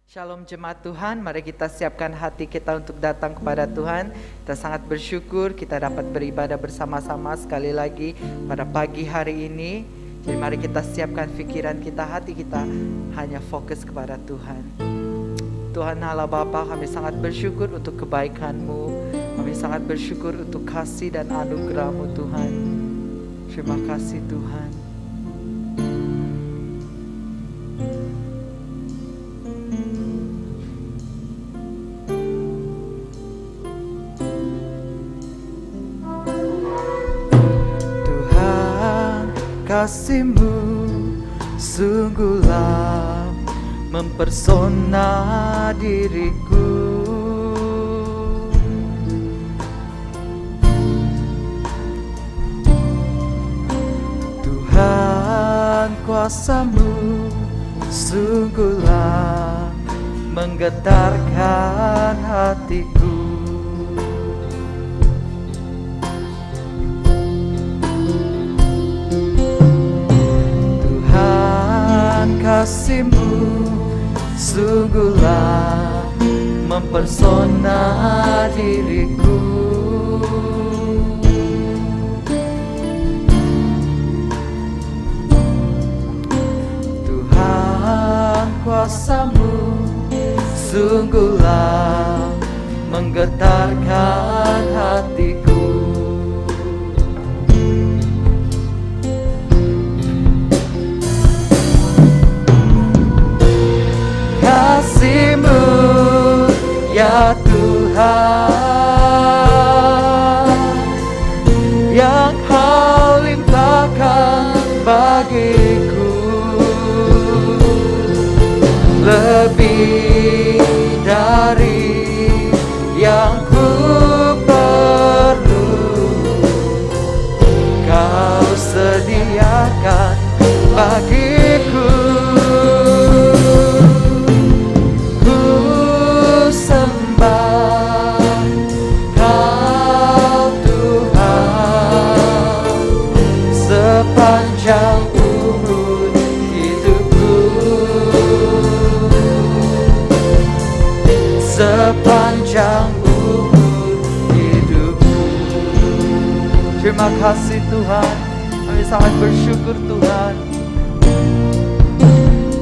Shalom jemaat Tuhan, mari kita siapkan hati kita untuk datang kepada Tuhan. Kita sangat bersyukur kita dapat beribadah bersama-sama sekali lagi pada pagi hari ini. Jadi mari kita siapkan pikiran kita, hati kita hanya fokus kepada Tuhan. Tuhan Allah Bapa, kami sangat bersyukur untuk kebaikan-Mu. Kami sangat bersyukur untuk kasih dan anugerah-Mu Tuhan. Terima kasih Tuhan. Kasih-Mu sungguhlah mempersona diriku. Tuhan, kuasa-Mu sungguhlah menggetarkan hatiku. Kasih-Mu sungguhlah mempersona diriku. Tuhan, kuasa-Mu sungguhlah menggetarkan hatiku. Kasih-Mu ya Tuhan yang Kau limpahkan bagiku, lebih dari yang ku perlu Kau sediakan bagiku. Sepanjang umur hidupku, sepanjang umur hidupku. Terima kasih Tuhan, kami sangat bersyukur Tuhan.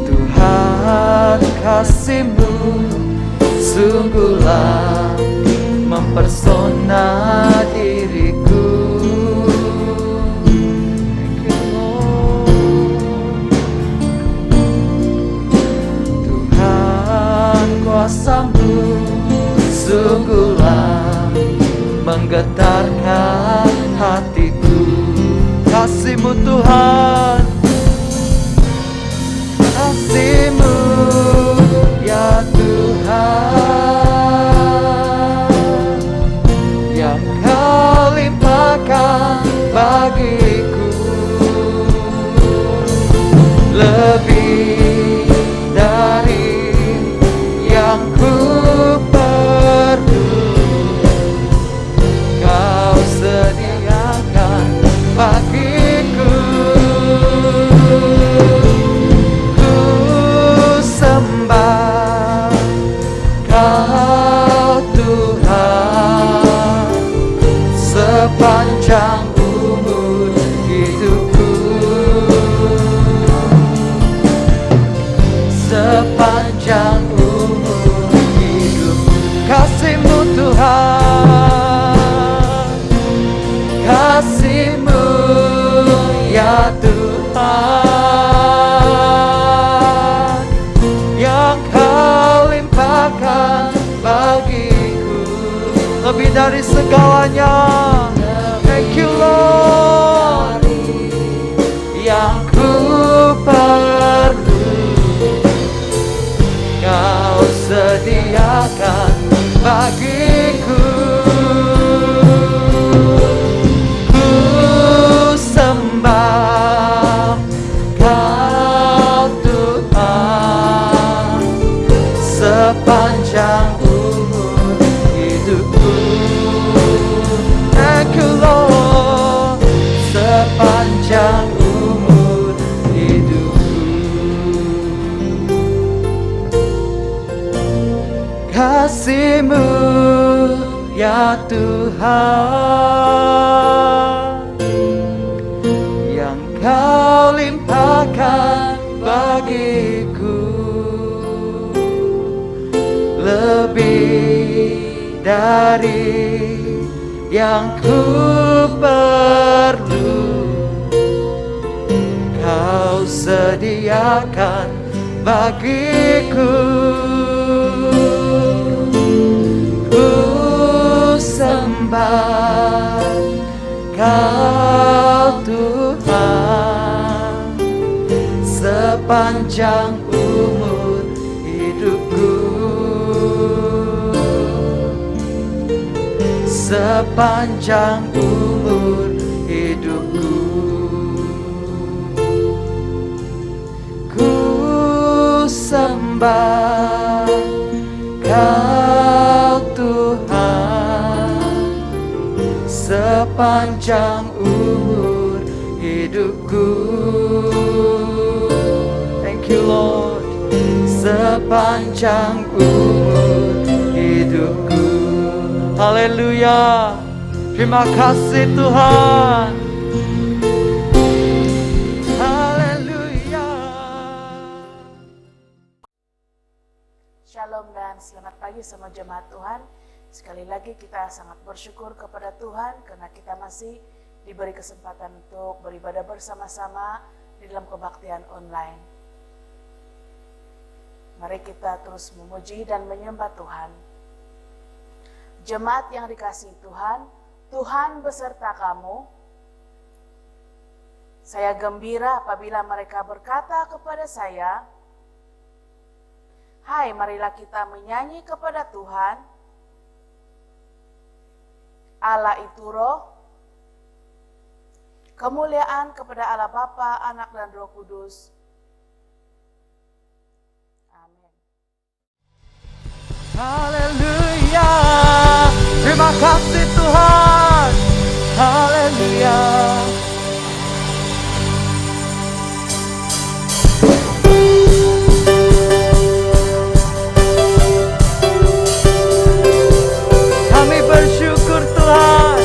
Tuhan, kasih-Mu sungguhlah mempersona diriku. Kuasa-Mu sungguhlah menggetarkan hatiku. Kasih-Mu Tuhan, kasih-Mu ya Tuhan yang Kau limpahkan bagiku, lebih dari yang ku perlu Kau sediakan bagiku. Tuhan yang Kau limpahkan bagiku lebih dari segalanya. Thank you Lord, yang ku perlu Kau sediakan bagiku. Ku sembah Kau Tuhan sepanjang umur hidupku. Thank you Lord, sepanjang umur hidupku. Kasih-Mu ya Tuhan yang Kau limpahkan bagiku lebih dari yang ku perlu Kau sediakan bagiku. Ku sembah Kau Tuhan sepanjang umur hidupku. Sepanjang umur hidupku. Ku sembah Kau Tuhan sepanjang umur hidupku. Thank you Lord, sepanjang umur hidupku. Haleluya, terima kasih Tuhan. Haleluya. Shalom dan selamat pagi semua jemaat Tuhan. Sekali lagi kita sangat bersyukur kepada Tuhan karena kita masih diberi kesempatan untuk beribadah bersama-sama di dalam kebaktian online. Mari kita terus memuji dan menyembah Tuhan. Jemaat yang dikasihi Tuhan, Tuhan beserta kamu. Saya gembira apabila mereka berkata kepada saya, "Hai, marilah kita menyanyi kepada Tuhan. Allah itu Roh, kemuliaan kepada Allah Bapa, Anak dan Roh Kudus." Amin. Haleluya, terima kasih Tuhan. Haleluya. Kami bersyukur Tuhan.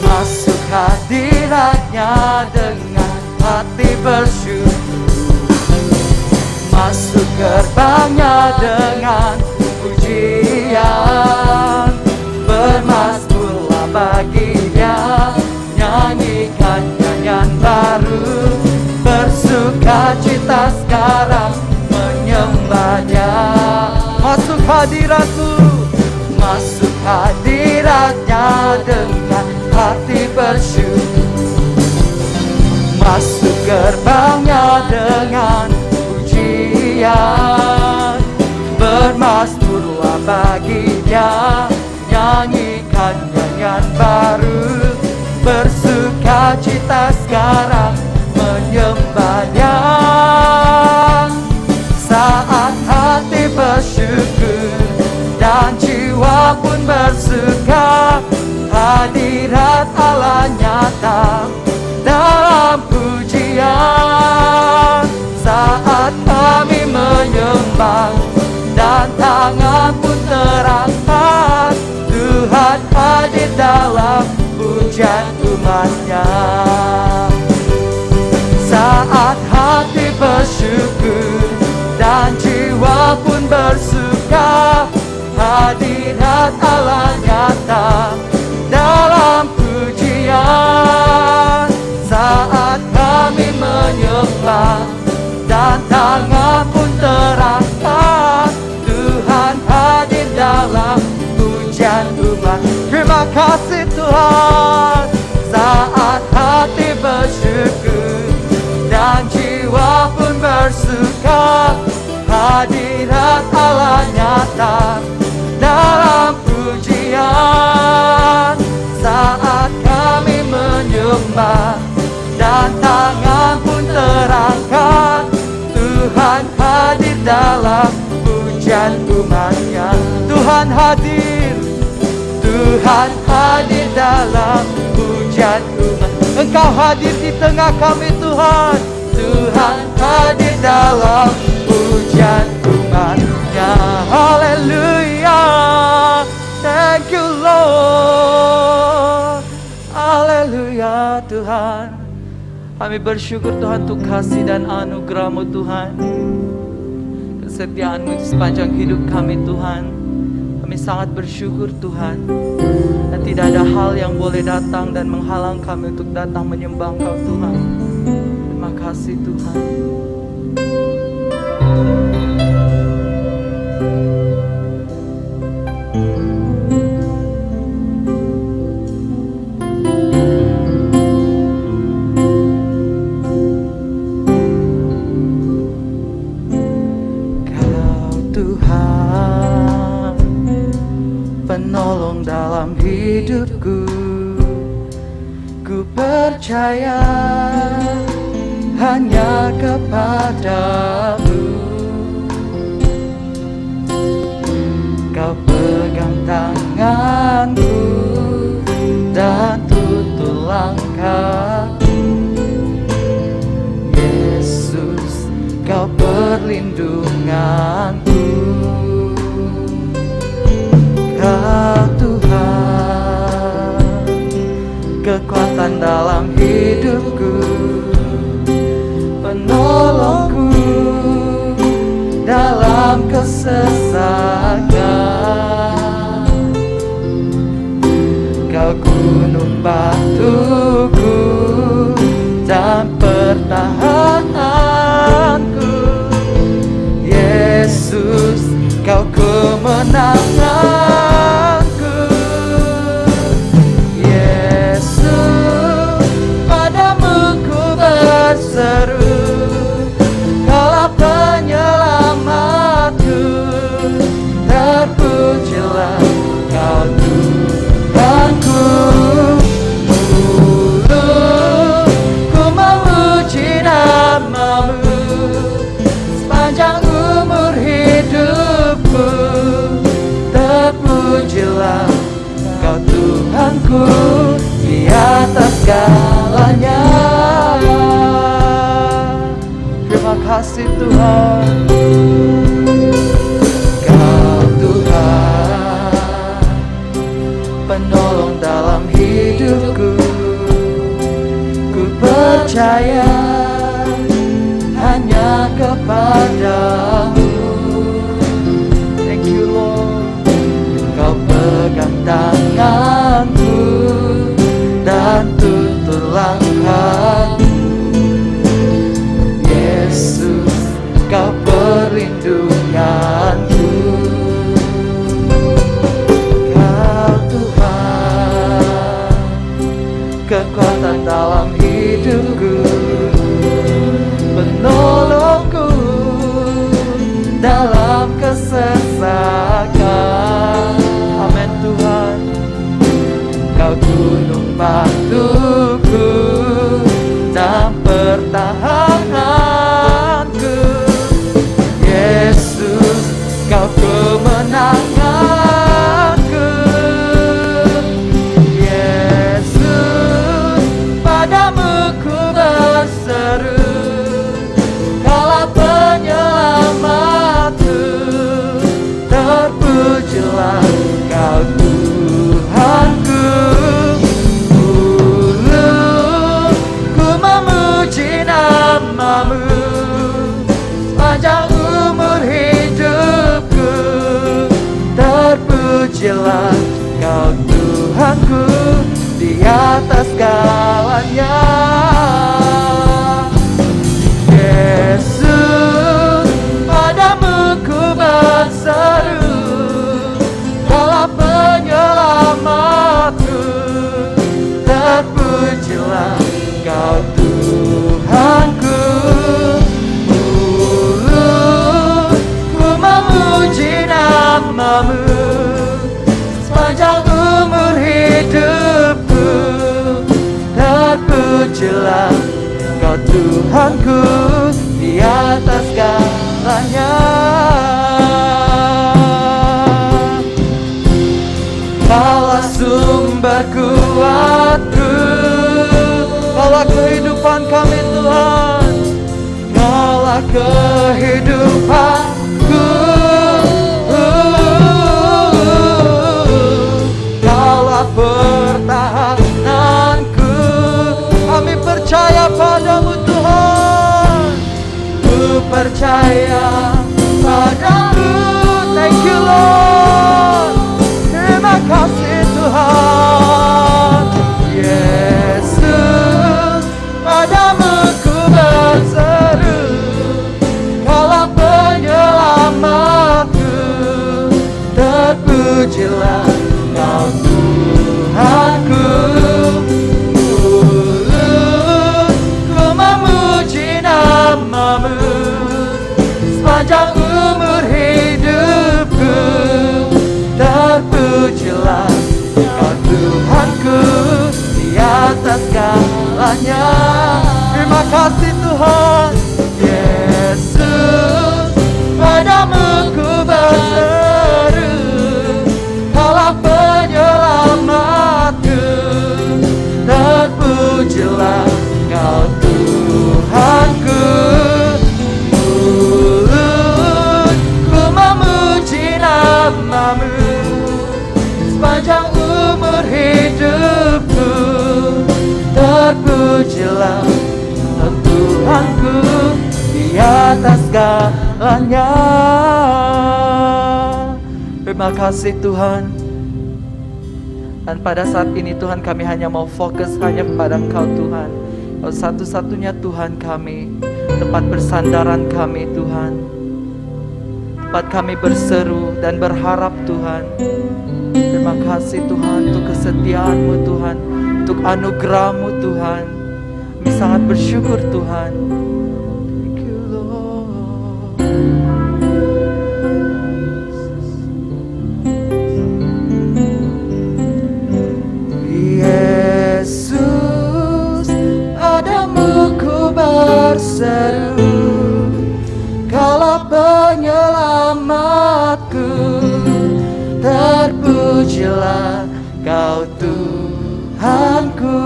Masuk hadirat-Nya dengan hati bersyukur. Masuk gerbang-Nya dengan pujian. Bermazmurlah bagi-Nya, nyanyikan nyanyian baru. Bersukacita sekarang menyembah-Nya. Masuk hadirat-Mu, masuk hadirat-Nya dengan hati bersyukur. Masuk gerbang-Nya dengan pujian. Bermazmurlah bagi-Nya, nyanyikan nyanyian baru. Bersukacita sekarang menyembah-Nya. Saat hati bersyukur dan jiwa pun bersuka, hadirat Allah nyata dalam pujian. Saat kami menyembah dan tangan pun terangkat, Tuhan hadir dalam pujian umat-Nya. Saat hati bersyukur dan jiwa pun bersuka, hadirat Allah nyata tangan pun terangkat. Tuhan hadir dalam hujan umat. Terima kasih Tuhan, saat hati bersyukur dan jiwa pun bersuka, hadirat Allah nyata dalam pujian. Saat kami menyembah dan tangan pun terangkat, Tuhan hadir dalam hujan umatnya. Tuhan hadir, Tuhan hadir dalam hujan umat. Engkau hadir di tengah kami Tuhan. Tuhan hadir dalam hujan umatnya. Haleluya, thank you Lord. Haleluya Tuhan. Kami bersyukur Tuhan untuk kasih dan anugerah-Mu Tuhan, kesetiaan-Mu di sepanjang hidup kami Tuhan. Kami sangat bersyukur Tuhan, dan tidak ada hal yang boleh datang dan menghalang kami untuk datang menyembah Engkau Tuhan. Terima kasih Tuhan. Penolong dalam hidupku, ku percaya hanya kepadamu. Kau pegang tanganku dan tutur langkahku. Yesus, Kau perlindunganku. Kau Tuhan, kekuatan dalam hidupku, penolongku dalam kesesakan. Kau gunung batuku dan pertahananku. Yesus, Kau kemenangan. Seru, Kaulah penyelamatku, terpujilah Kau Tuhanku. Mulutku memuji nama-Mu sepanjang umur hidupku, terpujilah Kau Tuhanku di atas segalanya. Terima kasih Tuhan. Kau Tuhan, penolong dalam hidupku, ku percaya hanya kepadamu. Thank you Lord. Kau pegang tanganku dan tutur langkahku. Yesus, Kau perlindunganku. Kau Tuhan, kekuatan dalam hidupku, penolongku dalam kesesakan. Amin Tuhan. Kau gunung batuku dan pertahananku. Yesus, Kau kemenanganku. Yesus, padamu ku berseru, Kaulah penyelamatku, terpujilah Kau Tuhanku. Nama-Mu sepanjang umur hidupku, terpujilah Kau Tuhanku di atas segalanya. Yesus, terpujilah Kau Tuhanku. Mulutku memuji namamu sepanjang umur hidupku. Terpujilah Kau Tuhanku di atas segalanya. Kaulah sumber kuatku, Kaulah kehidupan kami Tuhan, Kaulah kehidupanku, Kaulah pertahananku. Kami percaya padamu Tuhan, ku percaya padamu. Thank you Lord. Terima kasih Tuhan. Yesus, padamu ku berseru, Kaulah penyelamatku. Terpujilah Kau Tuhanku. Mulutku memuji namamu sepanjang umur hidupku. Terpujilah Kau Tuhanku di atas segalanya. Terima kasih Tuhan. Yesus, padamu ku berseru, Kaulah penyelamatku. Terpujilah Kau Tuhanku. Mulutku memuji namamu sepanjang umur hidupku. Terpujilah Kau Tuhanku di atas segalanya. Terima kasih Tuhan. Dan pada saat ini Tuhan, kami hanya mau fokus hanya kepada Engkau Tuhan. Kau satu-satunya Tuhan kami, tempat bersandaran kami Tuhan, tempat kami berseru dan berharap Tuhan. Terima kasih Tuhan untuk kesetiaan-Mu Tuhan, untuk anugerah-Mu Tuhan. Kami sangat bersyukur Tuhan. Thank you Lord. Yesus, padamu ku berseru, Kaulah penyelamatku. Terpujilah Kau Tuhanku.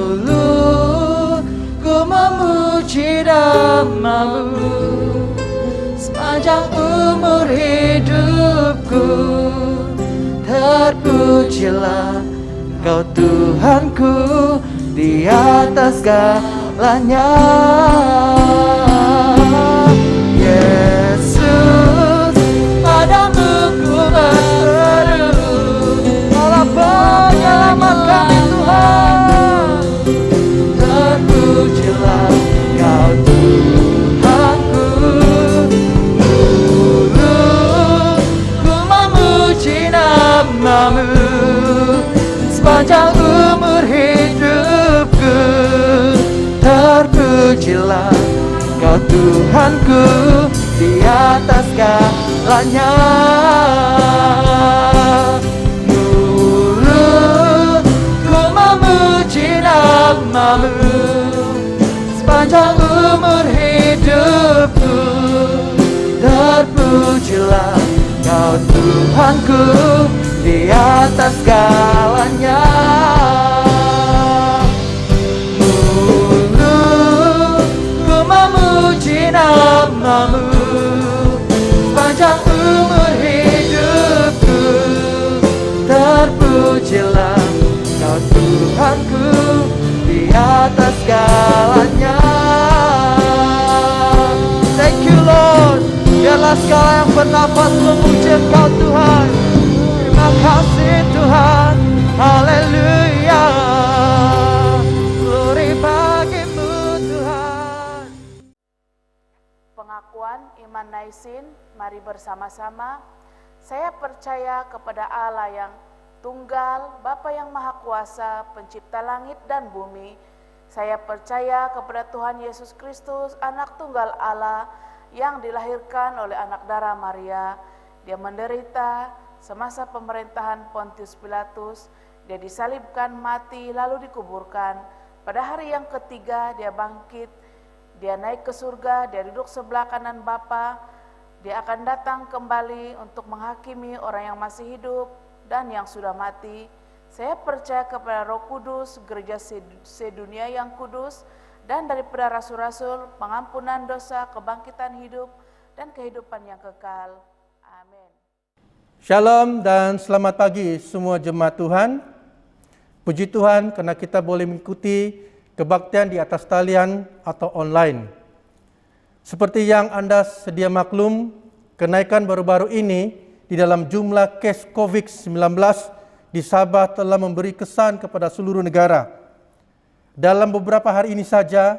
Mulutku memuji namamu sepanjang umur hidupku. Terpujilah Kau Tuhanku di atas segalanya. Yesus, padamu ku berseru, Kaulah penyelamat kami Tuhan. Terpujilah Kau Tuhanku. Mulutku memuji namamu sepanjang umur hidupku. Terpujilah Kau Tuhanku di atas segalanya. Mulutku memuji namamu sepanjang umur hidupku. Terpujilah Kau Tuhanku di atas segalanya. Mulutku memuji namamu sepanjang umur hidupku. Terpujilah Kau Tuhanku di atas segalanya. Thank you Lord. Biarlah segala yang bernafas memuji Engkau Tuhan. Terima kasih Tuhan. Haleluya. Glory bagimu Tuhan. Pengakuan iman Naisin, mari bersama-sama. Saya percaya kepada Allah yang Tunggal, Bapa yang Maha Kuasa, Pencipta langit dan bumi. Saya percaya kepada Tuhan Yesus Kristus, Anak Tunggal Allah, yang dilahirkan oleh anak darah Maria. Dia menderita semasa pemerintahan Pontius Pilatus. Dia disalibkan, mati, lalu dikuburkan. Pada hari yang ketiga dia bangkit. Dia naik ke surga, dia duduk sebelah kanan Bapa. Dia akan datang kembali untuk menghakimi orang yang masih hidup dan yang sudah mati. Saya percaya kepada Roh Kudus, gereja sedunia yang kudus, dan daripada rasul-rasul, pengampunan dosa, kebangkitan hidup, dan kehidupan yang kekal. Amin. Shalom dan selamat pagi semua jemaat Tuhan. Puji Tuhan karena kita boleh mengikuti kebaktian di atas talian atau online. Seperti yang Anda sedia maklum, kenaikan baru-baru ini di dalam jumlah kes COVID-19 di Sabah telah memberi kesan kepada seluruh negara. Dalam beberapa hari ini saja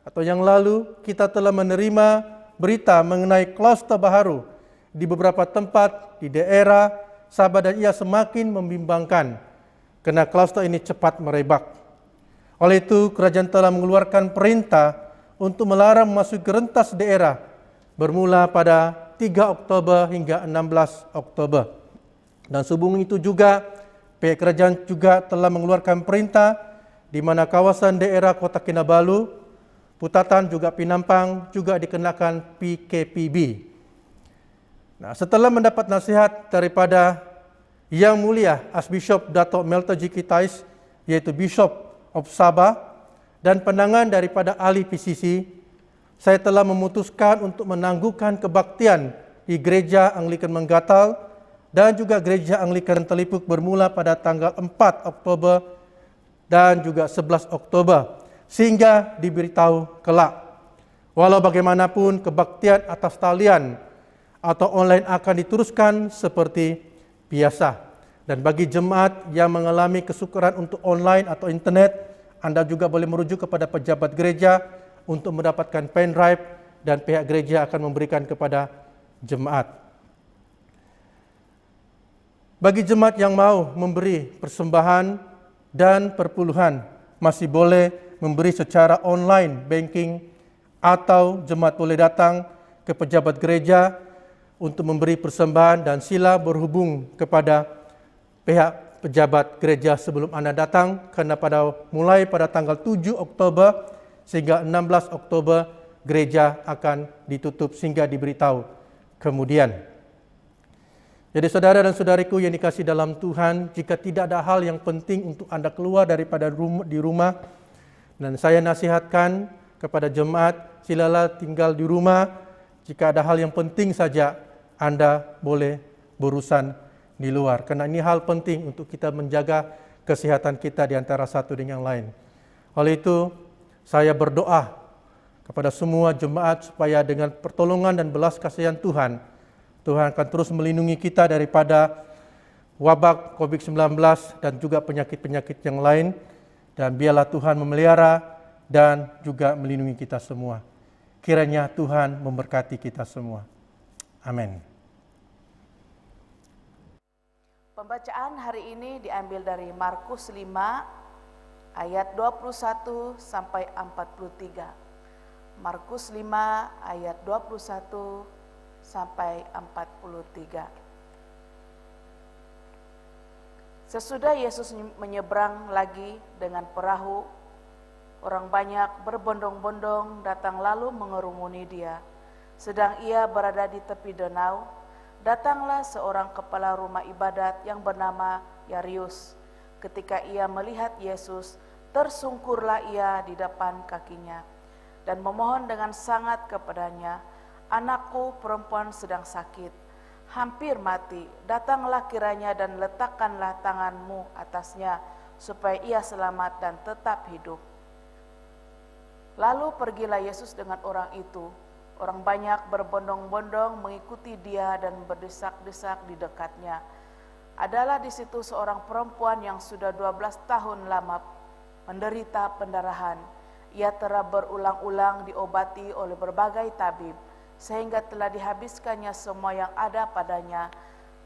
atau yang lalu, kita telah menerima berita mengenai kluster baru di beberapa tempat di daerah Sabah, dan ia semakin membimbangkan karena kluster ini cepat merebak. Oleh itu, kerajaan telah mengeluarkan perintah untuk melarang masuk ke rentas daerah bermula pada 3 Oktober hingga 16 Oktober. Dan sebelum itu juga, pihak kerajaan juga telah mengeluarkan perintah di mana kawasan daerah Kota Kinabalu, Putatan juga Pinampang juga dikenakan PKPB. Nah, setelah mendapat nasihat daripada Yang Mulia Archbishop Dato' Melta G. Kitais, yaitu Bishop of Sabah, dan pandangan daripada ahli PCC, saya telah memutuskan untuk menangguhkan kebaktian di Gereja Anglikan Menggatal dan juga Gereja Anglikan Telipuk bermula pada tanggal 4 Oktober dan juga 11 Oktober, sehingga diberitahu kelak. Walau bagaimanapun, kebaktian atas talian atau online akan diteruskan seperti biasa. Dan bagi jemaat yang mengalami kesukaran untuk online atau internet, Anda juga boleh merujuk kepada pejabat gereja untuk mendapatkan pen drive, dan pihak gereja akan memberikan kepada jemaat. Bagi jemaat yang mau memberi persembahan dan perpuluhan, masih boleh memberi secara online banking, atau jemaat boleh datang ke pejabat gereja untuk memberi persembahan, dan sila berhubung kepada pihak pejabat gereja sebelum Anda datang, karena mulai pada tanggal 7 Oktober sehingga 16 Oktober gereja akan ditutup sehingga diberitahu kemudian. Jadi saudara dan saudariku yang dikasihi dalam Tuhan, jika tidak ada hal yang penting untuk Anda keluar daripada di rumah, dan saya nasihatkan kepada jemaat, silalah tinggal di rumah. Jika ada hal yang penting saja, Anda boleh berurusan di luar. Karena ini hal penting untuk kita menjaga kesehatan kita di antara satu dengan yang lain. Oleh itu, saya berdoa kepada semua jemaat supaya dengan pertolongan dan belas kasihan Tuhan, Tuhan akan terus melindungi kita daripada wabak COVID-19 dan juga penyakit-penyakit yang lain. Dan biarlah Tuhan memelihara dan juga melindungi kita semua. Kiranya Tuhan memberkati kita semua. Amin. Pembacaan hari ini diambil dari Markus 5 ayat 21 sampai 43. Markus 5 ayat 21 sampai 43. Sesudah Yesus menyeberang lagi dengan perahu, orang banyak berbondong-bondong datang lalu mengerumuni dia. Sedang ia berada di tepi danau, datanglah seorang kepala rumah ibadat yang bernama Yarius. Ketika ia melihat Yesus, tersungkurlah ia di depan kakinya dan memohon dengan sangat kepadanya, "Anakku perempuan sedang sakit, hampir mati. Datanglah kiranya dan letakkanlah tanganmu atasnya, supaya ia selamat dan tetap hidup." Lalu pergilah Yesus dengan orang itu. Orang banyak berbondong-bondong mengikuti dia dan berdesak-desak di dekatnya. Adalah di situ seorang perempuan yang sudah 12 tahun lama menderita pendarahan. Ia telah berulang-ulang diobati oleh berbagai tabib, sehingga telah dihabiskannya semua yang ada padanya.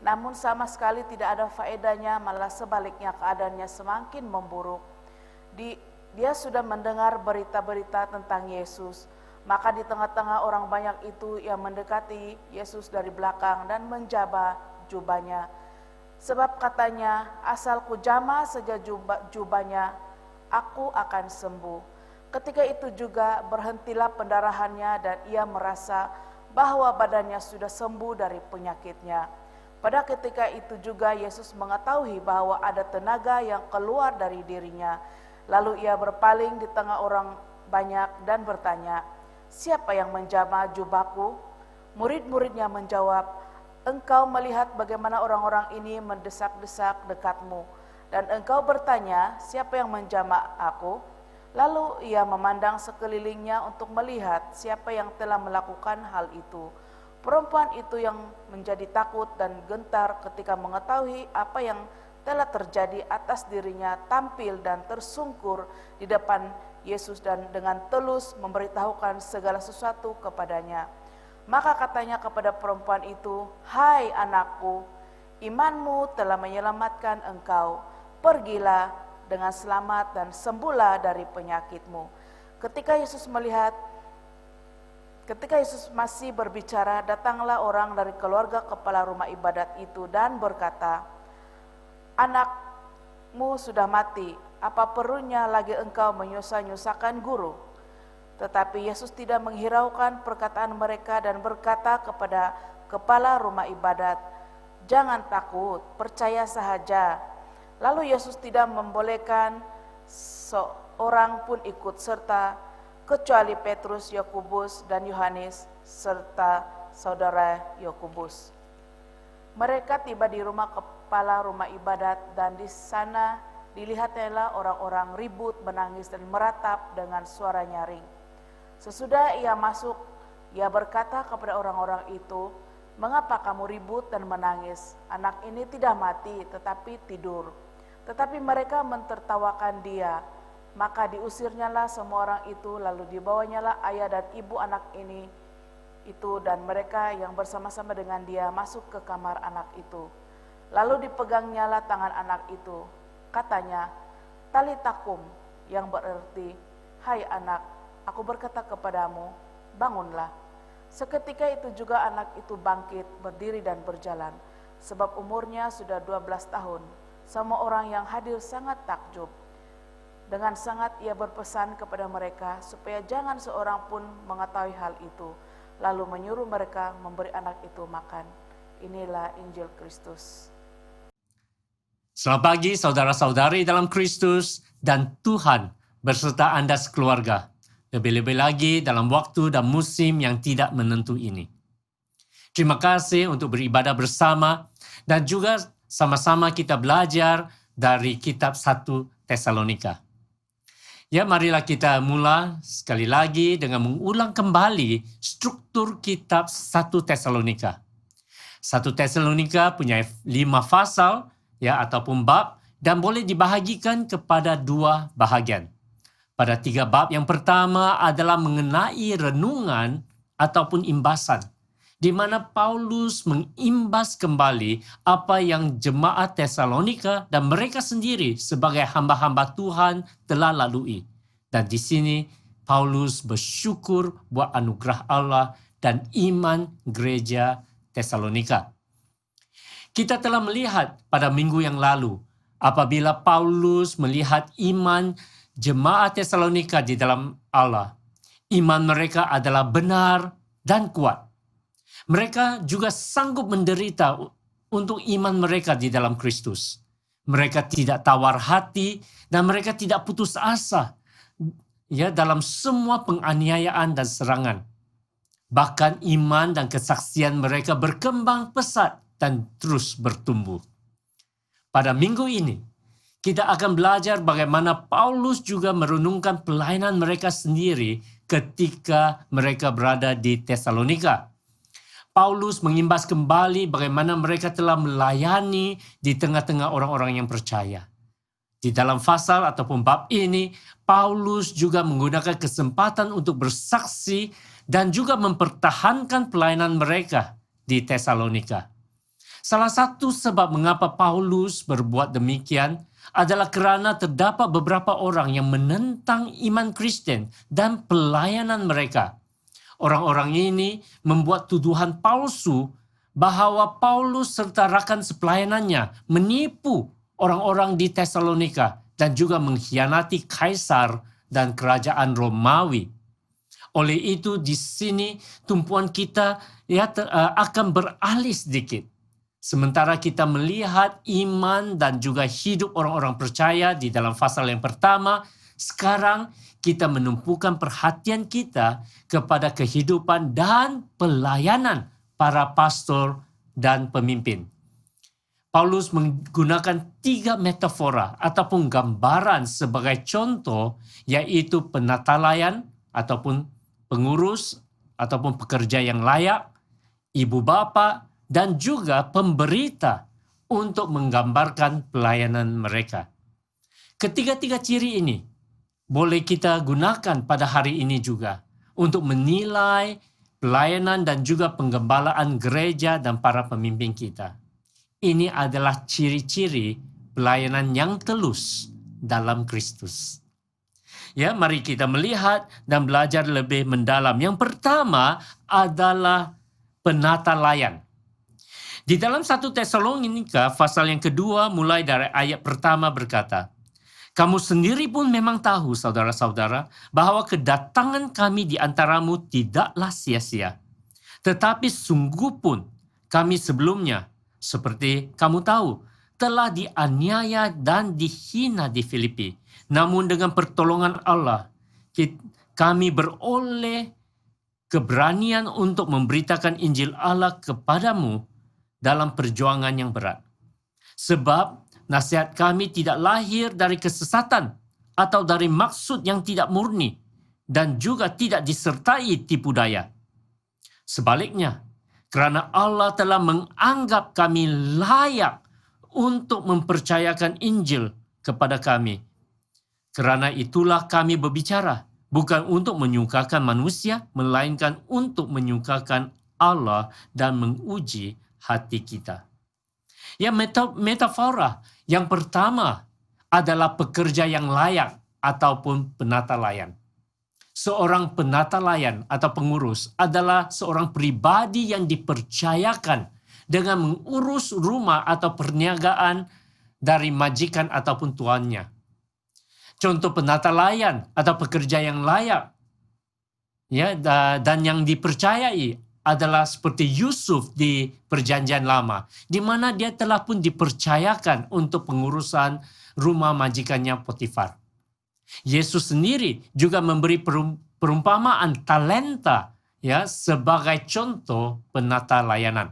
namun sama sekali tidak ada faedahnya, malah sebaliknya keadaannya semakin memburuk. Dia sudah mendengar berita-berita tentang Yesus, maka di tengah-tengah orang banyak itu ia mendekati Yesus dari belakang dan menjaba jubahnya. Sebab katanya, asal ku jama saja jubahnya, aku akan sembuh. Ketika itu juga berhentilah pendarahannya dan ia merasa bahwa badannya sudah sembuh dari penyakitnya. Pada ketika itu juga Yesus mengetahui bahwa ada tenaga yang keluar dari dirinya. Lalu ia berpaling di tengah orang banyak dan bertanya, "Siapa yang menjamah jubahku?" Murid-muridnya menjawab, "Engkau melihat bagaimana orang-orang ini mendesak-desak dekatmu, dan engkau bertanya, siapa yang menjamah aku?" Lalu ia memandang sekelilingnya untuk melihat siapa yang telah melakukan hal itu. Perempuan itu yang menjadi takut dan gentar ketika mengetahui apa yang telah terjadi atas dirinya tampil dan tersungkur di depan Yesus dan dengan telus memberitahukan segala sesuatu kepadanya. Maka katanya kepada perempuan itu, "Hai anakku, imanmu telah menyelamatkan engkau. Pergilah dengan selamat dan sembuhlah dari penyakitmu." Ketika Yesus masih berbicara, datanglah orang dari keluarga kepala rumah ibadat itu dan berkata, "Anakmu sudah mati, apa perlunya lagi engkau menyusah-nyusahkan guru?" Tetapi Yesus tidak menghiraukan perkataan mereka dan berkata kepada kepala rumah ibadat, "Jangan takut, percaya sahaja." Lalu Yesus tidak membolehkan seorang pun ikut serta, kecuali Petrus, Yakobus, dan Yohanes, serta saudara Yakobus. Mereka tiba di rumah kepala rumah ibadat, dan di sana dilihatnya orang-orang ribut, menangis, dan meratap dengan suara nyaring. Sesudah ia masuk, ia berkata kepada orang-orang itu, "Mengapa kamu ribut dan menangis? Anak ini tidak mati, tetapi tidur." Tetapi mereka mentertawakan dia. Maka diusirnyalah semua orang itu, lalu dibawanyalah ayah dan ibu anak itu dan mereka yang bersama-sama dengan dia masuk ke kamar anak itu. Lalu dipegangnyalah tangan anak itu. Katanya, "Talita kum," yang berarti, "Hai anak, aku berkata kepadamu, bangunlah." Seketika itu juga anak itu bangkit, berdiri dan berjalan. Sebab umurnya sudah 12 tahun. Semua orang yang hadir sangat takjub. Dengan sangat ia berpesan kepada mereka supaya jangan seorang pun mengetahui hal itu. Lalu menyuruh mereka memberi anak itu makan. Inilah Injil Kristus. Selamat pagi saudara-saudari dalam Kristus dan Tuhan berserta Anda sekeluarga. Lebih-lebih lagi dalam waktu dan musim yang tidak menentu ini. Terima kasih untuk beribadah bersama dan juga sama-sama kita belajar dari kitab 1 Tesalonika. Ya, marilah kita mulai sekali lagi dengan mengulang kembali struktur kitab 1 Tesalonika. 1 Tesalonika punya 5 pasal ya ataupun bab dan boleh dibahagikan kepada 2 bahagian. Pada 3 bab yang pertama adalah mengenai renungan ataupun imbasan, di mana Paulus mengimbas kembali apa yang jemaat Tesalonika dan mereka sendiri sebagai hamba-hamba Tuhan telah lalui. Dan di sini Paulus bersyukur buat anugerah Allah dan iman gereja Tesalonika. Kita telah melihat pada minggu yang lalu apabila Paulus melihat iman jemaat Tesalonika di dalam Allah. Iman mereka adalah benar dan kuat. Mereka juga sanggup menderita untuk iman mereka di dalam Kristus. Mereka tidak tawar hati dan mereka tidak putus asa ya dalam semua penganiayaan dan serangan. Bahkan iman dan kesaksian mereka berkembang pesat dan terus bertumbuh. Pada minggu ini, kita akan belajar bagaimana Paulus juga merenungkan pelayanan mereka sendiri ketika mereka berada di Tesalonika. Paulus mengimbas kembali bagaimana mereka telah melayani di tengah-tengah orang-orang yang percaya. Di dalam pasal ataupun bab ini, Paulus juga menggunakan kesempatan untuk bersaksi dan juga mempertahankan pelayanan mereka di Tesalonika. Salah satu sebab mengapa Paulus berbuat demikian adalah kerana terdapat beberapa orang yang menentang iman Kristen dan pelayanan mereka. Orang-orang ini membuat tuduhan palsu bahawa Paulus serta rakan sepelayanannya menipu orang-orang di Tesalonika dan juga mengkhianati Kaisar dan kerajaan Romawi. Oleh itu di sini tumpuan kita akan beralih sedikit. Sementara kita melihat iman dan juga hidup orang-orang percaya di dalam pasal yang pertama, sekarang kita menumpukan perhatian kita kepada kehidupan dan pelayanan para pastor dan pemimpin. Paulus menggunakan 3 metafora ataupun gambaran sebagai contoh, yaitu penatalayan ataupun pengurus ataupun pekerja yang layak, ibu bapa, dan juga pemberita untuk menggambarkan pelayanan mereka. Ketiga-tiga ciri ini boleh kita gunakan pada hari ini juga untuk menilai pelayanan dan juga penggembalaan gereja dan para pemimpin kita. Ini adalah ciri-ciri pelayanan yang tulus dalam Kristus. Ya, mari kita melihat dan belajar lebih mendalam. Yang pertama adalah penata layan. Di dalam 1 Tesalonika pasal yang kedua mulai dari ayat pertama berkata, "Kamu sendiri pun memang tahu, saudara-saudara, bahwa kedatangan kami di antaramu tidaklah sia-sia. Tetapi sungguh pun kami sebelumnya, seperti kamu tahu, telah dianiaya dan dihina di Filipi. Namun dengan pertolongan Allah, kami beroleh keberanian untuk memberitakan Injil Allah kepadamu dalam perjuangan yang berat. Sebab nasihat kami tidak lahir dari kesesatan atau dari maksud yang tidak murni dan juga tidak disertai tipu daya. Sebaliknya, kerana Allah telah menganggap kami layak untuk mempercayakan Injil kepada kami. Kerana itulah kami berbicara, bukan untuk menyukakan manusia, melainkan untuk menyukakan Allah dan menguji hati kita." Ya, metafora yang pertama adalah pekerja yang layak ataupun penata layan. Seorang penata layan atau pengurus adalah seorang pribadi yang dipercayakan dengan mengurus rumah atau perniagaan dari majikan ataupun tuannya. Contoh penata layan atau pekerja yang layak ya dan yang dipercayai adalah seperti Yusuf di Perjanjian Lama, di mana dia telah pun dipercayakan untuk pengurusan rumah majikannya Potifar. Yesus sendiri juga memberi perumpamaan talenta ya sebagai contoh penata layanan.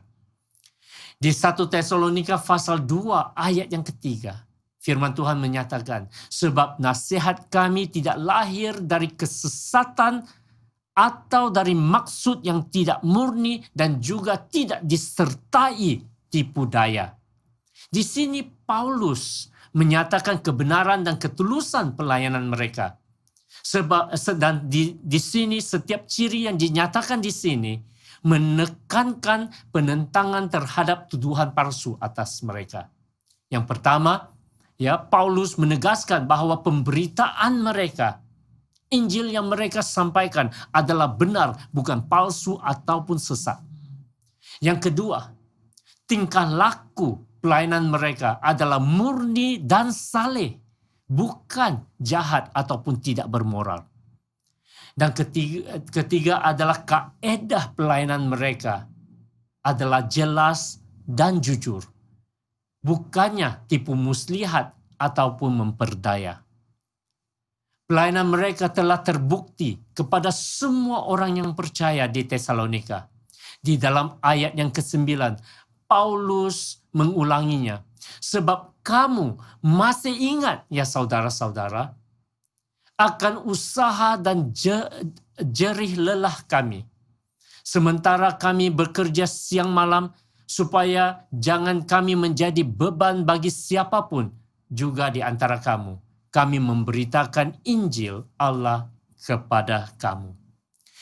Di 1 Tesalonika pasal 2 ayat yang ketiga, firman Tuhan menyatakan, "Sebab nasihat kami tidak lahir dari kesesatan atau dari maksud yang tidak murni dan juga tidak disertai tipu daya." Di sini Paulus menyatakan kebenaran dan ketulusan pelayanan mereka. Sebab dan di sini setiap ciri yang dinyatakan di sini menekankan penentangan terhadap tuduhan palsu atas mereka. Yang pertama, ya, Paulus menegaskan bahwa pemberitaan mereka, Injil yang mereka sampaikan adalah benar, bukan palsu ataupun sesat. Yang kedua, tingkah laku pelayanan mereka adalah murni dan saleh, bukan jahat ataupun tidak bermoral. Dan ketiga adalah kaedah pelayanan mereka adalah jelas dan jujur, bukannya tipu muslihat ataupun memperdaya. Pelayanan mereka telah terbukti kepada semua orang yang percaya di Tesalonika. Di dalam ayat yang ke-9, Paulus mengulanginya. Sebab kamu masih ingat, ya saudara-saudara, akan usaha dan jerih lelah kami. Sementara kami bekerja siang malam, supaya jangan kami menjadi beban bagi siapapun juga di antara kamu. Kami memberitakan Injil Allah kepada kamu.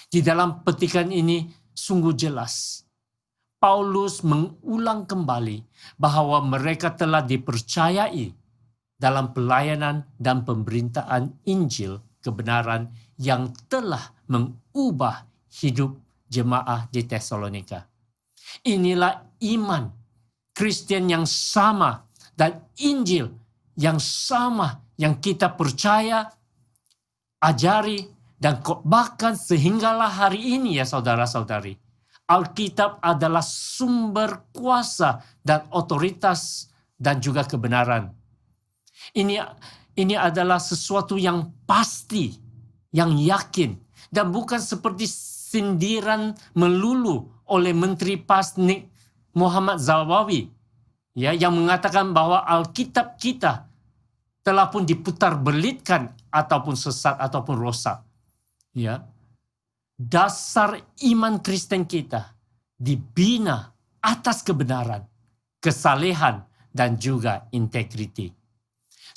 Di dalam petikan ini sungguh jelas. Paulus mengulang kembali bahwa mereka telah dipercayai dalam pelayanan dan pemberitaan Injil kebenaran yang telah mengubah hidup jemaah di Tesalonika. Inilah iman Kristen yang sama dan Injil yang sama yang kita percaya, ajari, dan bahkan sehinggalah hari ini ya saudara-saudari. Alkitab adalah sumber kuasa dan otoritas dan juga kebenaran. Ini adalah sesuatu yang pasti, yang yakin, dan bukan seperti sindiran melulu oleh Menteri Pasnik Muhammad Zawawi, ya, yang mengatakan bahwa Alkitab kita telah pun diputar belitkan ataupun sesat ataupun rosak. Ya, dasar iman Kristen kita dibina atas kebenaran, kesalehan, dan juga integriti.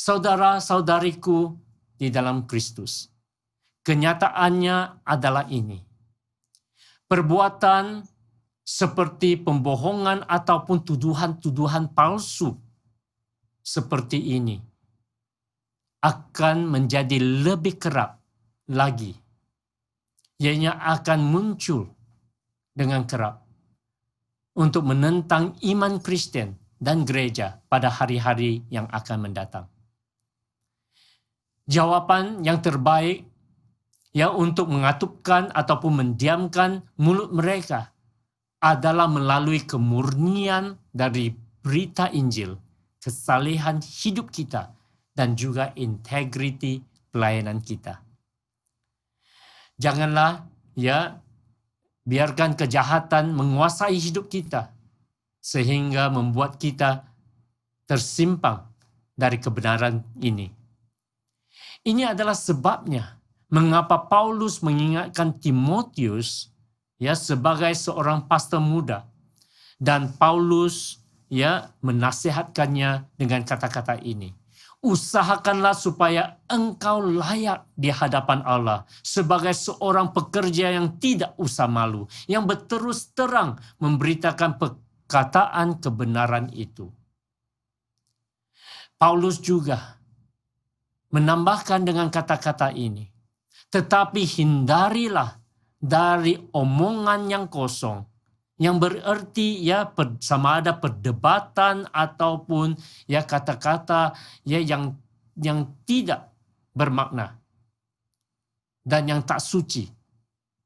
Saudara-saudariku di dalam Kristus, kenyataannya adalah ini. Perbuatan seperti pembohongan ataupun tuduhan-tuduhan palsu seperti ini akan menjadi lebih kerap lagi. Ianya akan muncul dengan kerap untuk menentang iman Kristen dan gereja pada hari-hari yang akan mendatang. Jawaban yang terbaik ya untuk mengatupkan ataupun mendiamkan mulut mereka adalah melalui kemurnian dari berita Injil, kesalehan hidup kita, dan juga integriti pelayanan kita. Janganlah ya biarkan kejahatan menguasai hidup kita sehingga membuat kita tersimpang dari kebenaran ini. Ini adalah sebabnya mengapa Paulus mengingatkan Timotius ya sebagai seorang pastor muda, dan Paulus ya menasihatkannya dengan kata-kata ini. Usahakanlah supaya engkau layak di hadapan Allah sebagai seorang pekerja yang tidak usah malu, yang berterus terang memberitakan perkataan kebenaran itu. Paulus juga menambahkan dengan kata-kata ini, tetapi hindarilah dari omongan yang kosong, yang berarti ya sama ada perdebatan ataupun ya kata-kata ya yang tidak bermakna dan yang tak suci,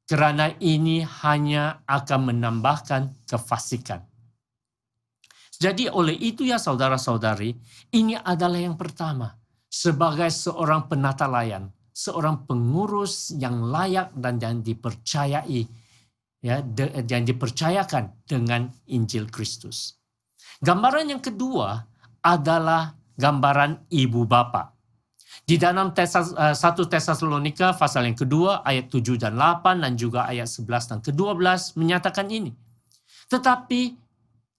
kerana ini hanya akan menambahkan kefasikan. Jadi oleh itu ya saudara-saudari, ini adalah yang pertama sebagai seorang penata layan, seorang pengurus yang layak dan yang dipercayai, ya, yang dipercayakan dengan Injil Kristus. Gambaran yang kedua adalah gambaran ibu bapa. Di dalam 1 Tesalonika pasal yang kedua ayat 7 dan 8 dan juga ayat 11 dan ke-12 menyatakan ini. Tetapi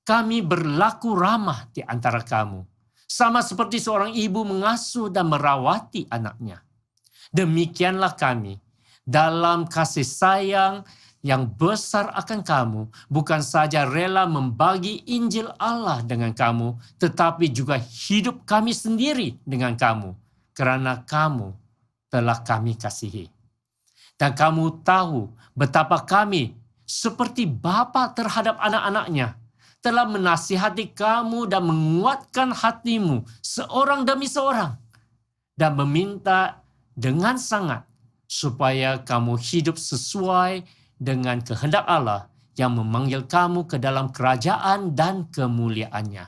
kami berlaku ramah di antara kamu, sama seperti seorang ibu mengasuh dan merawati anaknya. Demikianlah kami dalam kasih sayang yang besar akan kamu, bukan saja rela membagi Injil Allah dengan kamu, tetapi juga hidup kami sendiri dengan kamu, kerana kamu telah kami kasihi. Dan kamu tahu betapa kami seperti bapa terhadap anak-anaknya, telah menasihati kamu dan menguatkan hatimu seorang demi seorang, dan meminta dengan sangat supaya kamu hidup sesuai dengan kehendak Allah yang memanggil kamu ke dalam kerajaan dan kemuliaannya.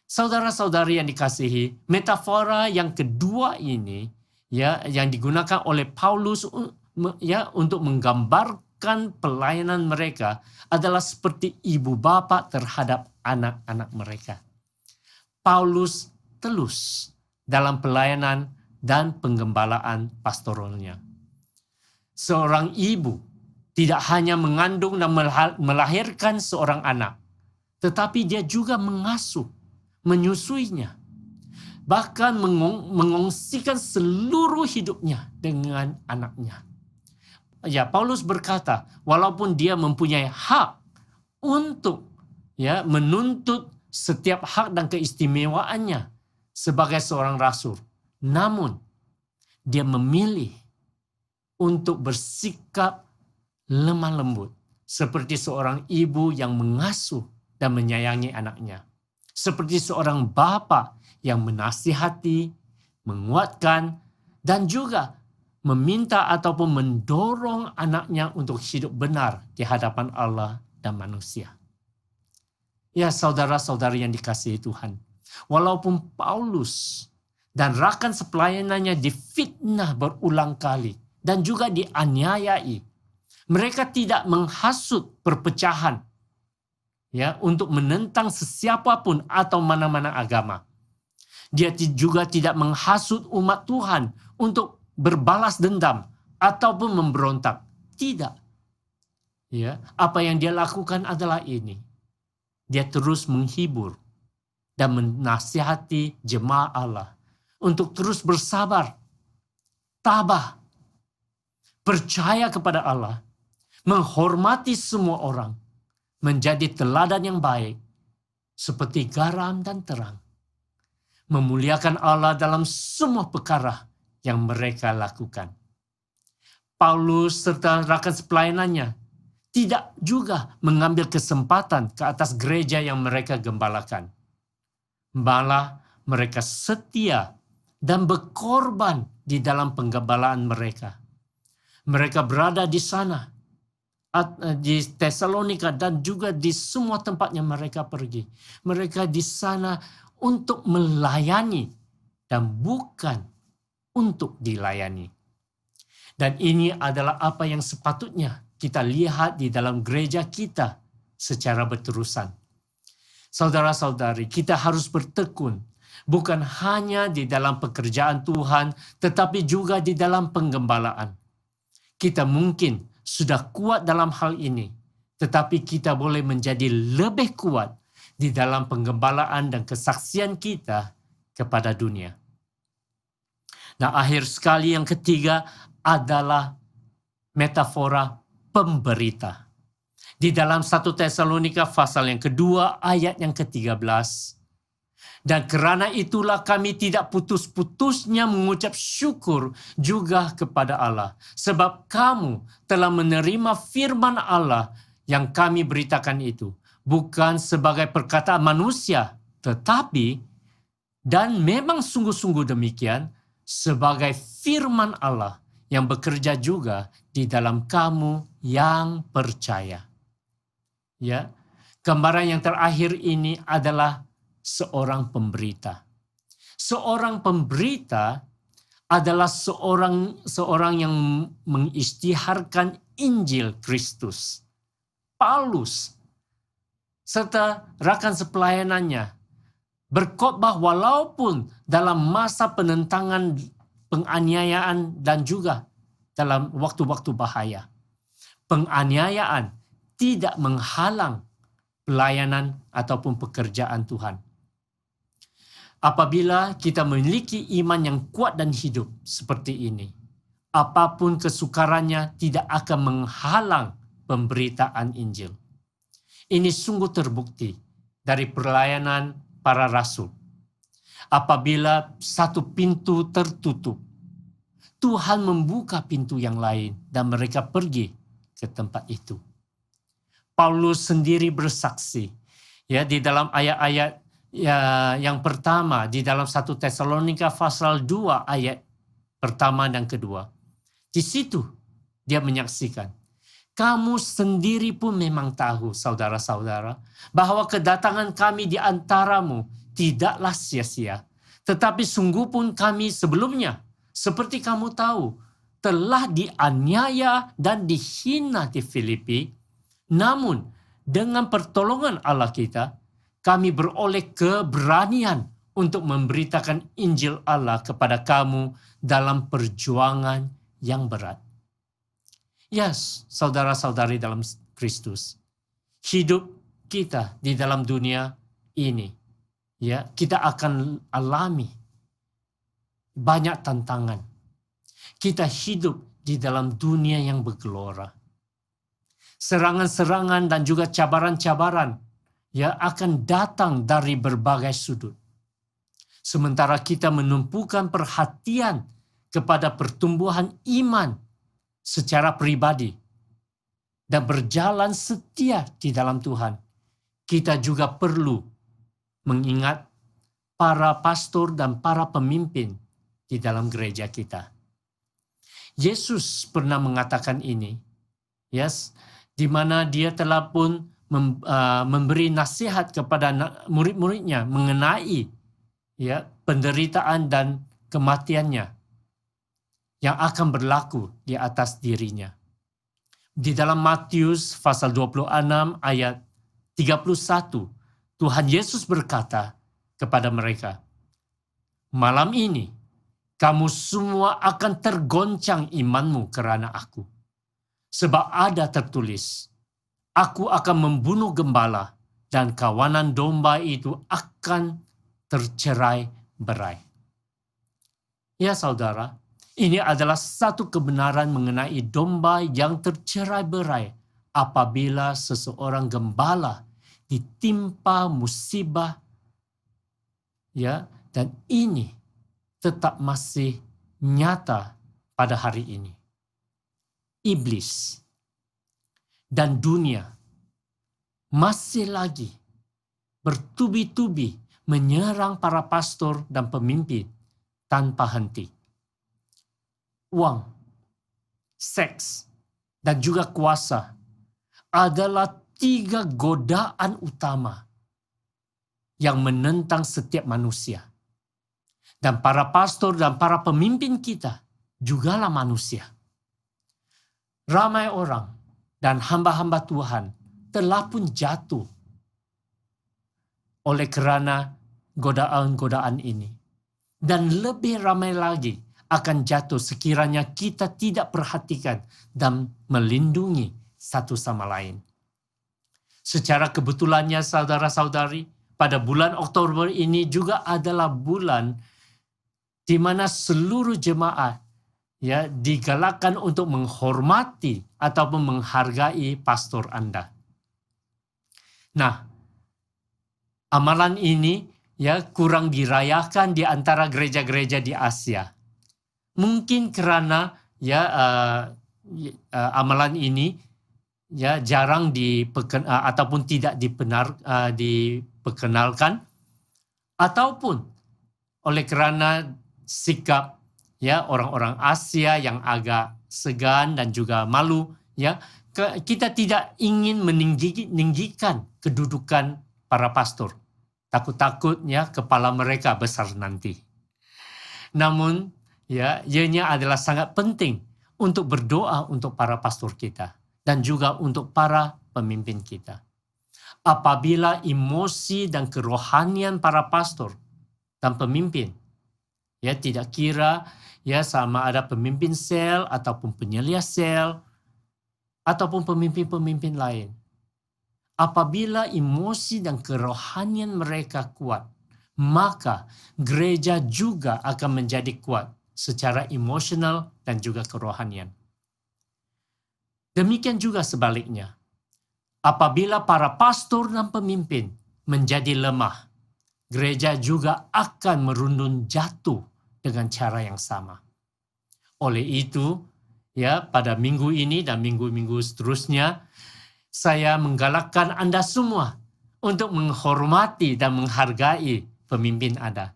Saudara-saudari yang dikasihi, metafora yang kedua ini ya yang digunakan oleh Paulus ya untuk menggambarkan pelayanan mereka adalah seperti ibu bapa terhadap anak-anak mereka. Paulus telus dalam pelayanan dan penggembalaan pastoralnya. Seorang ibu tidak hanya mengandung dan melahirkan seorang anak, tetapi dia juga mengasuh, menyusuinya, bahkan mengongsikan seluruh hidupnya dengan anaknya. Ya, Paulus berkata, walaupun dia mempunyai hak untuk menuntut setiap hak dan keistimewaannya sebagai seorang rasul. Namun, dia memilih untuk bersikap lemah lembut, seperti seorang ibu yang mengasuh dan menyayangi anaknya. Seperti seorang bapa yang menasihati, menguatkan, dan juga meminta ataupun mendorong anaknya untuk hidup benar di hadapan Allah dan manusia. Ya, saudara-saudari yang dikasihi Tuhan, walaupun Paulus dan rakan sepelayanannya difitnah berulang kali dan juga dianiayai, mereka tidak menghasut perpecahan untuk menentang sesiapapun atau mana-mana agama. Dia juga tidak menghasut umat Tuhan untuk berbalas dendam ataupun memberontak. Tidak. Apa yang dia lakukan adalah ini. Dia terus menghibur dan menasihati jemaat Allah untuk terus bersabar, tabah, percaya kepada Allah, menghormati semua orang, menjadi teladan yang baik, seperti garam dan terang, memuliakan Allah dalam semua perkara yang mereka lakukan. Paulus serta rakan sepelayanannya tidak juga mengambil kesempatan ke atas gereja yang mereka gembalakan. Malah mereka setia dan berkorban di dalam penggembalaan mereka. Mereka berada di sana, di Tesalonika dan juga di semua tempatnya mereka pergi. Mereka di sana untuk melayani dan bukan untuk dilayani. Dan ini adalah apa yang sepatutnya kita lihat di dalam gereja kita secara berterusan. Saudara-saudari, kita harus bertekun bukan hanya di dalam pekerjaan Tuhan, tetapi juga di dalam penggembalaan. Kita mungkin sudah kuat dalam hal ini, tetapi kita boleh menjadi lebih kuat di dalam penggembalaan dan kesaksian kita kepada dunia. Nah, akhir sekali yang ketiga adalah metafora pemberita. Di dalam 1 Tesalonika pasal yang kedua ayat yang ke-13. Dan karena itulah kami tidak putus-putusnya mengucap syukur juga kepada Allah. Sebab kamu telah menerima firman Allah yang kami beritakan itu. Bukan sebagai perkataan manusia, tetapi, dan memang sungguh-sungguh demikian, sebagai firman Allah yang bekerja juga di dalam kamu yang percaya. Ya, gambaran yang terakhir ini adalah seorang pemberita. Seorang pemberita adalah seorang yang mengisytiharkan Injil Kristus. Paulus serta rakan sepelayanannya berkhotbah walaupun dalam masa penentangan, penganiayaan, dan juga dalam waktu-waktu bahaya. Penganiayaan tidak menghalang pelayanan ataupun pekerjaan Tuhan. Apabila kita memiliki iman yang kuat dan hidup seperti ini, apapun kesukarannya tidak akan menghalang pemberitaan Injil. Ini sungguh terbukti dari pelayanan para rasul. Apabila satu pintu tertutup, Tuhan membuka pintu yang lain dan mereka pergi ke tempat itu. Paulus sendiri bersaksi di dalam ayat-ayat yang pertama di dalam 1 Tesalonika pasal 2 ayat pertama dan kedua. Di situ dia menyaksikan, kamu sendiri pun memang tahu, saudara-saudara, bahwa kedatangan kami di antaramu tidaklah sia-sia. Tetapi sungguh pun kami sebelumnya, seperti kamu tahu, telah dianiaya dan dihina di Filipi. Namun, dengan pertolongan Allah kita, kami beroleh keberanian untuk memberitakan Injil Allah kepada kamu dalam perjuangan yang berat. Yes, saudara-saudari dalam Kristus, hidup kita di dalam dunia ini, kita akan alami banyak tantangan. Kita hidup di dalam dunia yang bergelora. Serangan-serangan dan juga cabaran-cabaran akan datang dari berbagai sudut. Sementara kita menumpukan perhatian kepada pertumbuhan iman secara pribadi dan berjalan setia di dalam Tuhan, kita juga perlu mengingat para pastor dan para pemimpin di dalam gereja kita. Yesus pernah mengatakan ini, di mana dia telah pun memberi nasihat kepada murid-muridnya mengenai penderitaan dan kematiannya yang akan berlaku di atas dirinya. Di dalam Matius pasal 26 ayat 31, Tuhan Yesus berkata kepada mereka, "Malam ini kamu semua akan tergoncang imanmu karena aku. Sebab ada tertulis, aku akan membunuh gembala dan kawanan domba itu akan tercerai-berai." Ya saudara, ini adalah satu kebenaran mengenai domba yang tercerai-berai apabila seseorang gembala ditimpa musibah, dan ini tetap masih nyata pada hari ini. Iblis dan dunia masih lagi bertubi-tubi menyerang para pastor dan pemimpin tanpa henti. Uang, seks, dan juga kuasa adalah 3 godaan utama yang menentang setiap manusia. Dan para pastor dan para pemimpin kita jugalah manusia. Ramai orang dan hamba-hamba Tuhan telah pun jatuh oleh kerana godaan-godaan ini. Dan lebih ramai lagi akan jatuh sekiranya kita tidak perhatikan dan melindungi satu sama lain. Secara kebetulannya saudara-saudari, pada bulan Oktober ini juga adalah bulan di mana seluruh jemaat digalakkan untuk menghormati ataupun menghargai pastor Anda. Nah, amalan ini kurang dirayakan di antara gereja-gereja di Asia. Mungkin karena amalan ini jarang ataupun tidak diperkenalkan, ataupun oleh kerana sikap orang-orang Asia yang agak segan dan juga malu, kita tidak ingin meninggikan kedudukan para pastor. Takut-takut kepala mereka besar nanti. Namun ianya adalah sangat penting untuk berdoa untuk para pastor kita dan juga untuk para pemimpin kita. Apabila emosi dan kerohanian para pastor dan pemimpin, tidak kira sama ada pemimpin sel ataupun penyelia sel ataupun pemimpin-pemimpin lain. Apabila emosi dan kerohanian mereka kuat, maka gereja juga akan menjadi kuat secara emosional dan juga kerohanian. Demikian juga sebaliknya. Apabila para pastor dan pemimpin menjadi lemah, gereja juga akan merundun jatuh dengan cara yang sama. Oleh itu, pada minggu ini dan minggu-minggu seterusnya, saya menggalakkan Anda semua untuk menghormati dan menghargai pemimpin Anda.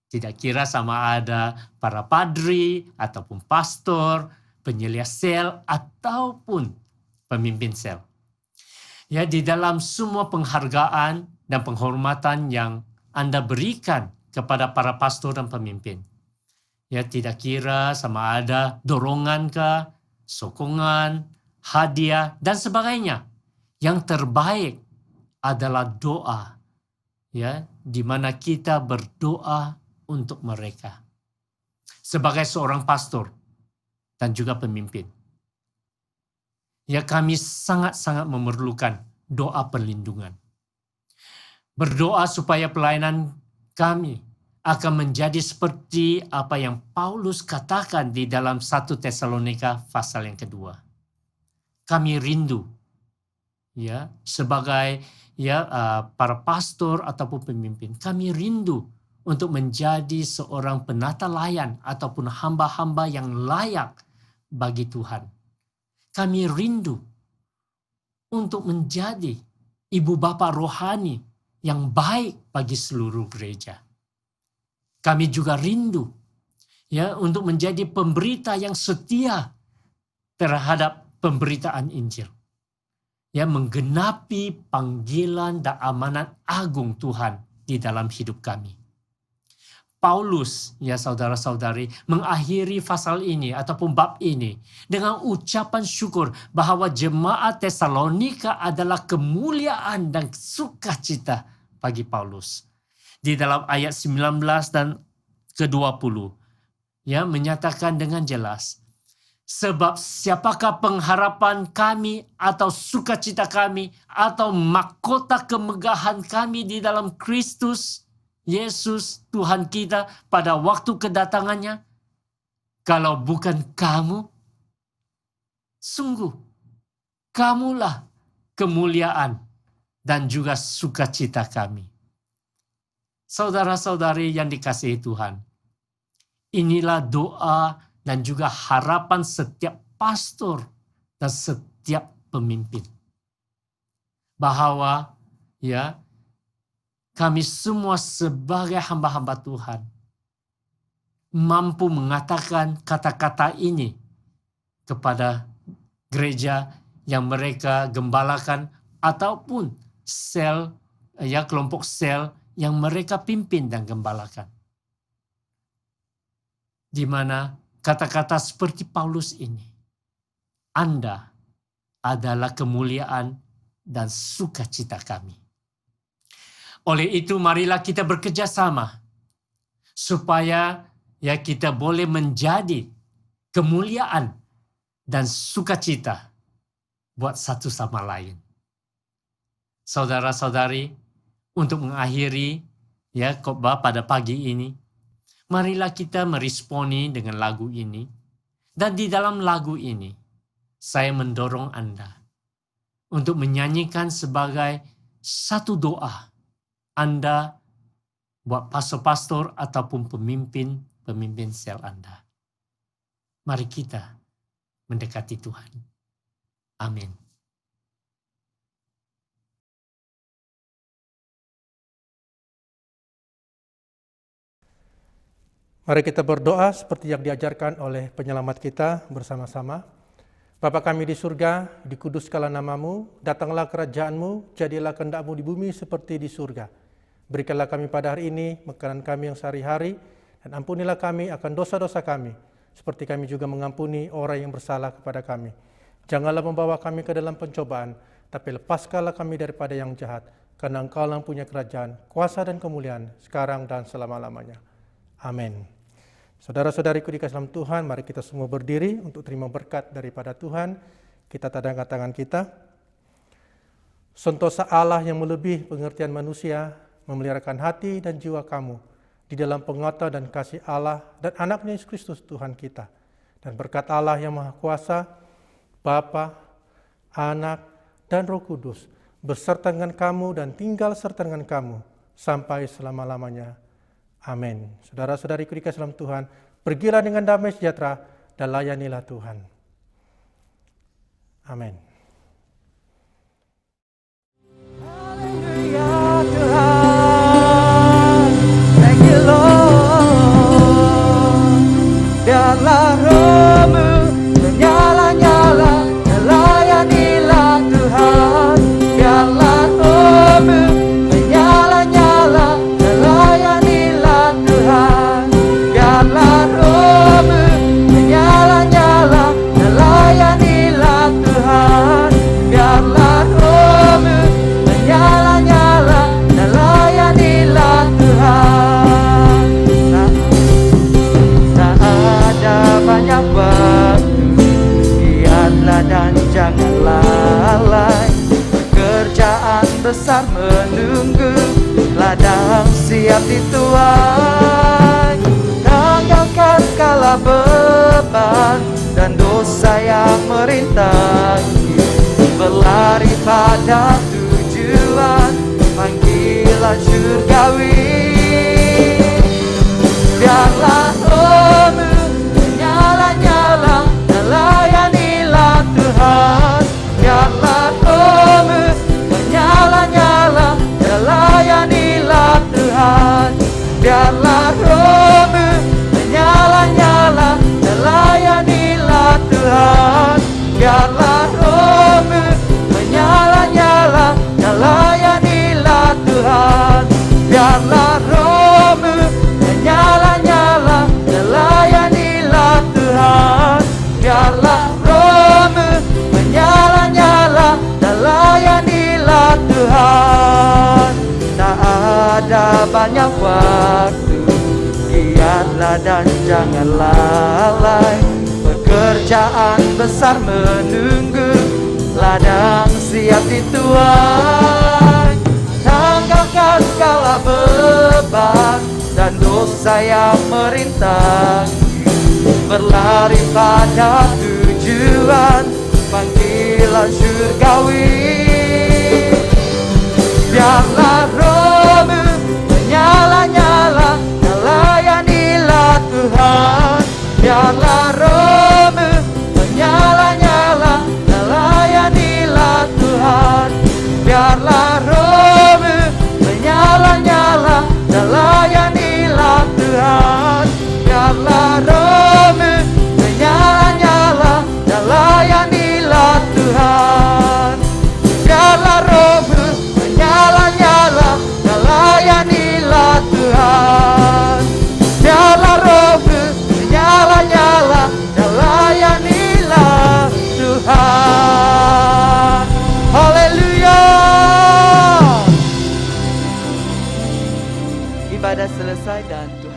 Tidak kira sama ada para padri ataupun pastor, penyelia sel ataupun pemimpin sel. Di dalam semua penghargaan dan penghormatan yang Anda berikan kepada para pastor dan pemimpin, tidak kira sama ada dorongan ke, sokongan, hadiah dan sebagainya. Yang terbaik adalah doa, di mana kita berdoa untuk mereka sebagai seorang pastor dan juga pemimpin. Kami sangat-sangat memerlukan doa perlindungan. Berdoa supaya pelayanan kami akan menjadi seperti apa yang Paulus katakan di dalam 1 Tesalonika pasal yang kedua. Kami rindu ya, sebagai para pastor ataupun pemimpin, kami rindu untuk menjadi seorang penata layan ataupun hamba-hamba yang layak bagi Tuhan. Kami rindu untuk menjadi ibu bapa rohani yang baik bagi seluruh gereja. Kami juga rindu untuk menjadi pemberita yang setia terhadap pemberitaan Injil. Menggenapi panggilan dan amanat agung Tuhan di dalam hidup kami. Paulus, saudara-saudari, mengakhiri pasal ini ataupun bab ini dengan ucapan syukur bahwa jemaat Tesalonika adalah kemuliaan dan sukacita bagi Paulus. Di dalam ayat 19 dan ke-20, menyatakan dengan jelas, sebab siapakah pengharapan kami atau sukacita kami atau mahkota kemegahan kami di dalam Kristus Yesus Tuhan kita pada waktu kedatangannya, kalau bukan kamu? Sungguh, kamulah kemuliaan dan juga sukacita kami. Saudara-saudari yang dikasihi Tuhan, inilah doa dan juga harapan setiap pastor dan setiap pemimpin. Bahwa kami semua sebagai hamba-hamba Tuhan mampu mengatakan kata-kata ini kepada gereja yang mereka gembalakan ataupun sel, kelompok sel yang mereka pimpin dan gembalakan. Di mana kata-kata seperti Paulus ini, Anda adalah kemuliaan dan sukacita kami. Oleh itu marilah kita bekerja sama supaya kita boleh menjadi kemuliaan dan sukacita buat satu sama lain. Saudara-saudari, untuk mengakhiri khotbah pada pagi ini, marilah kita meresponi dengan lagu ini. Dan di dalam lagu ini, saya mendorong Anda untuk menyanyikan sebagai satu doa Anda buat pastor-pastor ataupun pemimpin sel Anda. Mari kita mendekati Tuhan. Amin. Mari kita berdoa seperti yang diajarkan oleh penyelamat kita bersama-sama. Bapa kami di surga, dikuduskanlah namamu, datanglah kerajaan-Mu, jadilah kehendak-Mu di bumi seperti di surga. Berikanlah kami pada hari ini makanan kami yang sehari-hari, dan ampunilah kami akan dosa-dosa kami, seperti kami juga mengampuni orang yang bersalah kepada kami. Janganlah membawa kami ke dalam pencobaan, tapi lepaskanlah kami daripada yang jahat, karena Engkau-lah yang punya kerajaan, kuasa dan kemuliaan, sekarang dan selama-lamanya. Amin. Saudara-saudariku dikasihi dalam Tuhan, mari kita semua berdiri untuk terima berkat daripada Tuhan. Kita tadangkan tangan kita. Sentosa Allah yang melebihi pengertian manusia, memeliharakan hati dan jiwa kamu di dalam pengetahuan dan kasih Allah dan anaknya Yesus Kristus Tuhan kita. Dan berkat Allah yang Maha Kuasa, Bapa, Anak, dan Roh Kudus, beserta dengan kamu dan tinggal serta dengan kamu, sampai selama-lamanya. Amin. Saudara-saudariku dikasihi dalam Tuhan, pergilah dengan damai sejahtera dan layanilah Tuhan. Amin. Haleluya Tuhan, thank you Lord. Biarlah rohmu menyala-nyala, melayanilah Tuhan. Biarlah rohmu menyala-nyala, melayanilah Tuhan. Biarlah rohmu menyala-nyala, melayanilah Tuhan. Biarlah rohmu menyala-nyala, melayanilah Tuhan. Tak ada banyak waktu, giatlah dan jangan lalai. Pekerjaan besar menunggu, ladang siap dituai. Tanggalkan segala beban dan dosa yang merintangi. berlari pada tujuan panggilan surgawi. Biarlah rohmu menyala-nyala dan layanilah Tuhan. Biarlah rohmu menyala-nyala dan layanilah Tuhan. Biarlah rohmu menyala-nyala dan layanilah Tuhan. Biarlah rohmu menyala-nyala dan layanilah Tuhan. Biarlah rohmu menyala-nyala dan layanilah Tuhan. Biarlah rohmu menyala-nyala dan layanilah Tuhan. Tak ada banyak waktu, giatlah dan jangan lalai. Pekerjaan besar menunggu, ladang siap dituai. Tanggalkan segala beban dan dosa yang merintangi, berlari pada tujuan panggilan surgawi. Biarlah rohmu menyala-nyala dan layanilah Tuhan. Biarlah rohmu menyala-nyala dan layanilah Tuhan. Biarlah rohmu menyala-nyala dan layanilah Tuhan. Biarlah rohmu menyala-nyala dan layanilah Tuhan. Biarlah rohmu menyala-nyala dan layanilah Tuhan. Biarlah rohmu menyala-nyala dan layanilah Tuhan. Haleluya. Ibadah selesai dan Tuhan